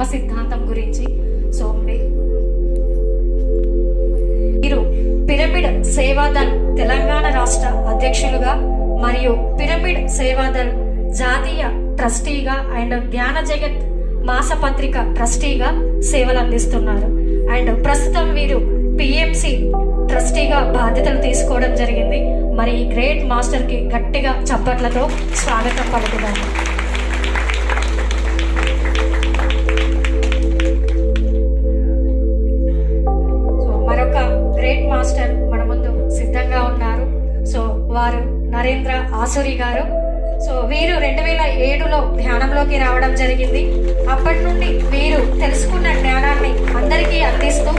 ధర్మ సిద్ధాంతం గురించి. సో మీరు పిరమిడ్ సేవాదల్ తెలంగాణ రాష్ట్ర అధ్యక్షులుగా మరియు పిరమిడ్ సేవాదల్ జాతీయ ట్రస్టీగా అండ్ జ్ఞాన జగత్ మాసపత్రిక ట్రస్టీగా సేవలు అందిస్తున్నారు. అండ్ ప్రస్తుతం వీరు పిఎంసి ట్రస్టీగా బాధ్యతలు తీసుకోవడం జరిగింది. మరి ఈ గ్రేట్ మాస్టర్కి గట్టిగా చప్పట్లతో స్వాగతం పలుకుదాము. సో మరొక గ్రేట్ మాస్టర్ మన ముందు సిద్ధంగా ఉన్నారు. సో వారు నరేంద్ర ఆసురి గారు. సో వీరు 2007లో ధ్యానంలోకి రావడం జరిగింది. అప్పటి నుండి వీరు తెలుసుకున్న జ్ఞానాన్ని అందరికీ అందిస్తూ,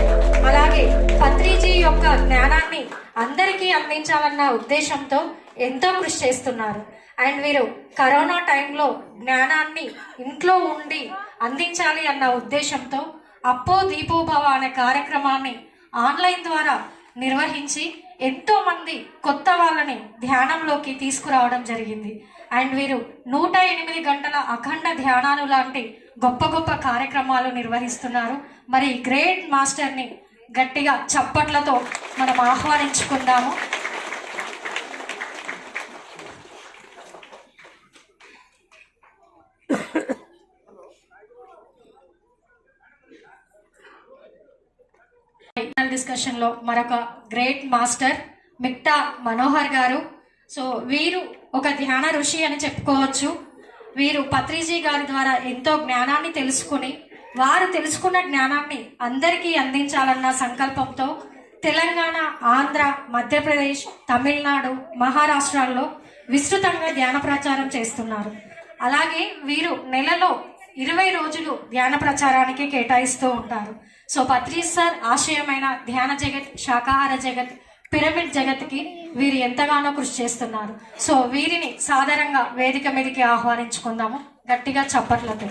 అలాగే పత్రిజీ యొక్క జ్ఞానాన్ని అందరికీ అందించాలన్న ఉద్దేశంతో ఎంతో కృషి చేస్తున్నారు. అండ్ వీరు కరోనా టైంలో జ్ఞానాన్ని ఇంట్లో ఉండి అందించాలి అన్న ఉద్దేశంతో అప్పో దీపోభవ అనే కార్యక్రమాన్ని ఆన్లైన్ ద్వారా నిర్వహించి ఎంతో మంది కొత్త వాళ్ళని ధ్యానంలోకి తీసుకురావడం జరిగింది. అండ్ వీరు 108 గంటల అఖండ ధ్యానాలు లాంటి గొప్ప గొప్ప కార్యక్రమాలు నిర్వహిస్తున్నారు. మరి గ్రేట్ మాస్టర్ని గట్టిగా చప్పట్లతో మనం ఆహ్వానించుకుందాము. డిస్కషన్లో మరొక గ్రేట్ మాస్టర్ మిక్టా మనోహర్ గారు. సో వీరు ఒక ధ్యాన ఋషి అని చెప్పుకోవచ్చు. వీరు పత్రిజీ గారి ద్వారా ఎంతో జ్ఞానాన్ని తెలుసుకుని, వారు తెలుసుకున్న జ్ఞానాన్ని అందరికీ అందించాలన్న సంకల్పంతో తెలంగాణ, ఆంధ్ర, మధ్యప్రదేశ్, తమిళనాడు, మహారాష్ట్రాల్లో విస్తృతంగా ధ్యాన ప్రచారం చేస్తున్నారు. అలాగే వీరు నెలలో 20 రోజులు ధ్యాన ప్రచారానికి కేటాయిస్తూ ఉంటారు. సో పత్రి సార్ ఆశయమైన ధ్యాన జగత్, శాకాహార జగత్, పిరమిడ్ జగత్కి వీరు ఎంతగానో కృషి చేస్తున్నారు. సో వీరిని సాధారణంగా వేదిక మీదకి ఆహ్వానించుకుందాము గట్టిగా చప్పట్లతో.